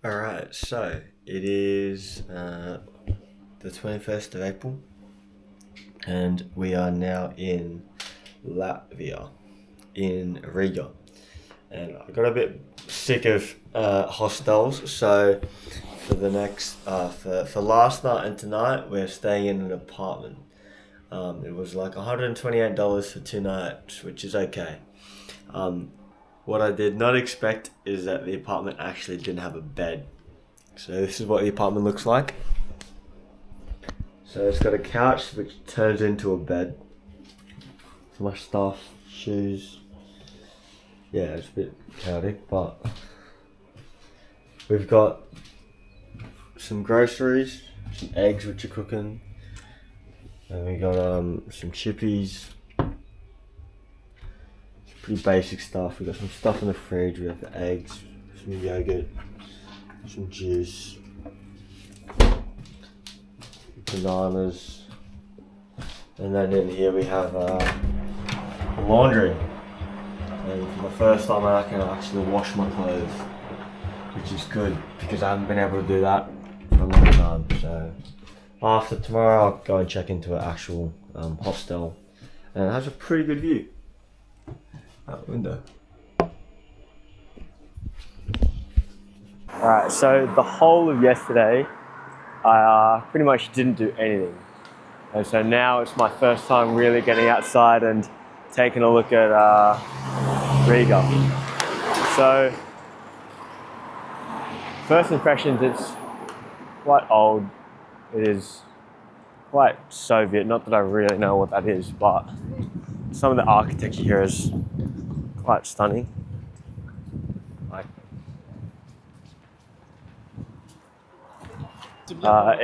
Alright, so it is the 21st of April, and we are now in Latvia, in Riga. And I got a bit sick of hostels, so for the next, for last night and tonight, we're staying in an apartment. It was like $128 for 2 nights, which is okay. What I did not expect is that the apartment actually didn't have a bed. So this is what the apartment looks like. So it's got a couch which turns into a bed. My stuff, shoes. Yeah, it's a bit chaotic, but we've got some groceries, some eggs which are cooking, and we got some chippies. Pretty basic stuff. We got some stuff in the fridge. We have the eggs, some yogurt, some juice, bananas, and then in here we have laundry. And for the first time, I can actually wash my clothes, which is good because I haven't been able to do that for a long time. So after tomorrow, I'll go and check into an actual hostel, and it has a pretty good view out the window. Alright, so the whole of yesterday, I pretty much didn't do anything. And so now it's my first time really getting outside and taking a look at Riga. So, first impressions, it's quite old. It is quite Soviet, not that I really know what that is, but some of the architecture here is quite stunning. Like,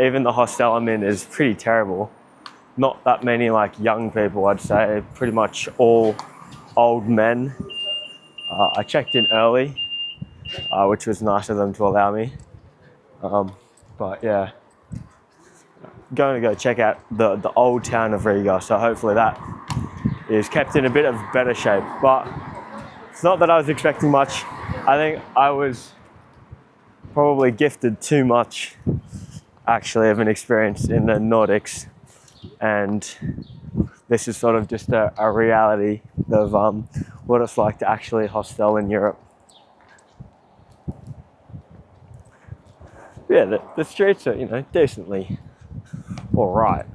even the hostel I'm in is pretty terrible. Not that many like young people, I'd say. Pretty much all old men. I checked in early, which was nice of them to allow me. But yeah, going to go check out the old town of Riga. So hopefully that is kept in a bit of better shape. But it's not that I was expecting much. I think I was probably gifted too much, actually, of an experience in the Nordics. And this is sort of just a reality of what it's like to actually hostel in Europe. Yeah, the streets are, decently alright.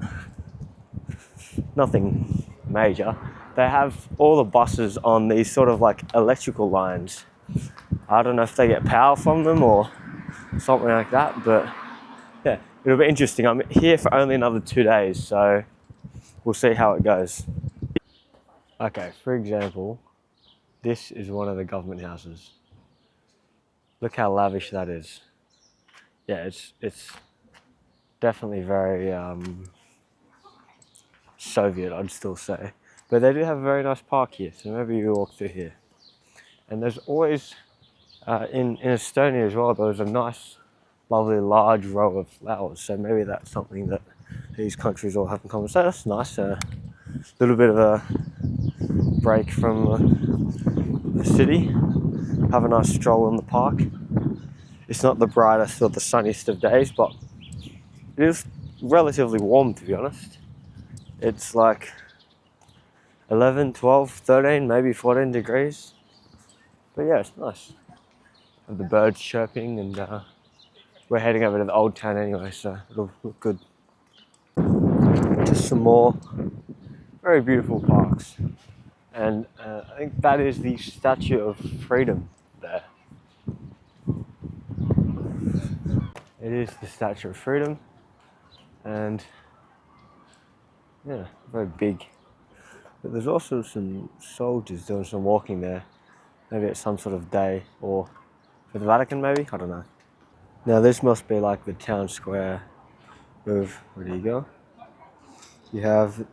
Nothing major. They have all the buses on these sort of like electrical lines. I don't know if they get power from them or something like that, but yeah, it'll be interesting. I'm here for only another 2 days, so we'll see how it goes. Okay, for example, this is one of the government houses. Look how lavish that is. Yeah, it's definitely very Soviet, I'd still say. But they do have a very nice park here, so maybe you walk through here. And there's always, in Estonia as well, there's a nice, lovely large row of flowers. So maybe that's something that these countries all have in common. So that's nice. A little bit of a break from the city. Have a nice stroll in the park. It's not the brightest or the sunniest of days, but it is relatively warm, to be honest. It's like 11, 12, 13, maybe 14 degrees. But yeah, it's nice. Have the birds chirping, and we're heading over to the old town anyway, so it'll look good. Just some more very beautiful parks. And I think that is the Statue of Freedom there. It is the Statue of Freedom, and yeah, very big. But there's also some soldiers doing some walking there. Maybe it's some sort of day, or for the Vatican maybe? I don't know. Now this must be like the town square of Riga. You have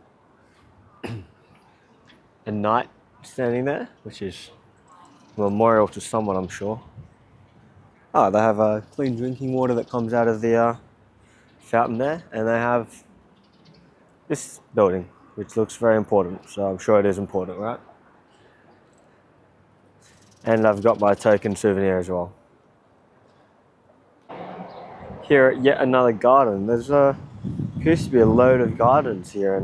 a knight standing there, which is a memorial to someone, I'm sure. Oh, they have clean drinking water that comes out of the fountain there, and they have this building, which looks very important, so I'm sure it is important, right? And I've got my token souvenir as well. here at yet another garden. There's used to be a load of gardens here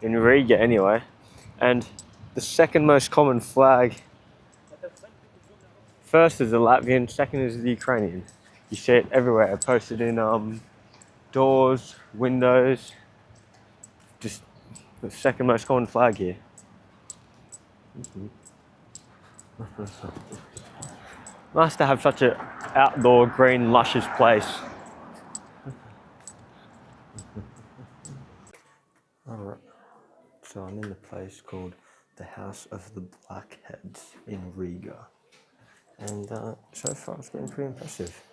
in Riga anyway, and the second most common flag, first is the Latvian, second is the Ukrainian. You see it everywhere, posted in doors, windows, just the second most common flag here. Nice to have such an outdoor, green, luscious place. Alright, so I'm in the place called the House of the Blackheads in Riga. And so far it's been pretty impressive.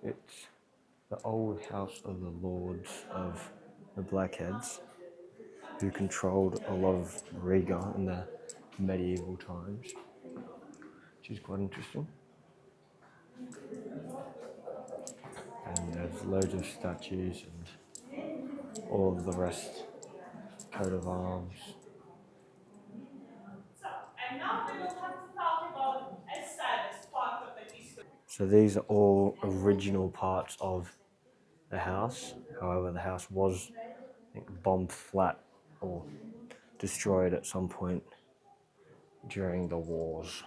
It's the old house of the lords of the Blackheads, who controlled a lot of Riga in the medieval times, which is quite interesting. And there's loads of statues and all of the rest, coat of arms. And now we will have to talk about a saddest part of the history. So these are all original parts of the house. However, the house was, I think, bombed flat or destroyed at some point during the wars.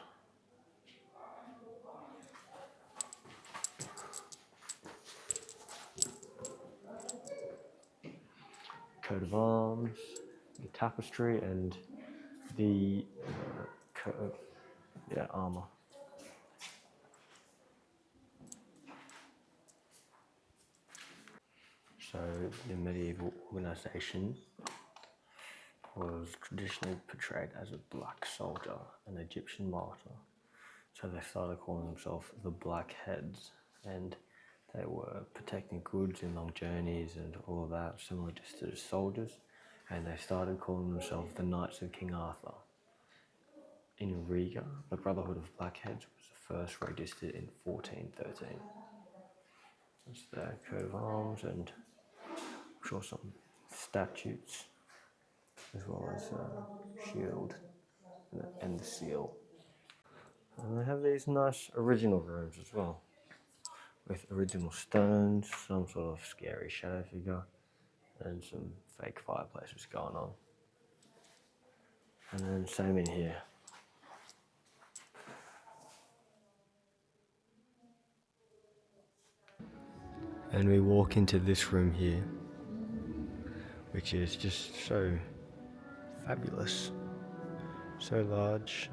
Coat of arms, the tapestry, and the armor. So the medieval organization was traditionally portrayed as a black soldier, an Egyptian martyr. So they started calling themselves the Blackheads, and they were protecting goods in long journeys and all of that, similar just to the soldiers. And they started calling themselves the Knights of King Arthur. In Riga, the Brotherhood of Blackheads was first registered in 1413. That's their coat of arms and I'm sure some statutes, as well as a shield and the seal. And they have these nice original rooms as well, with original stones, some sort of scary shadow figure, and some fake fireplaces going on. And then same in here. And we walk into this room here, which is just so fabulous, so large,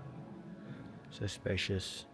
so spacious.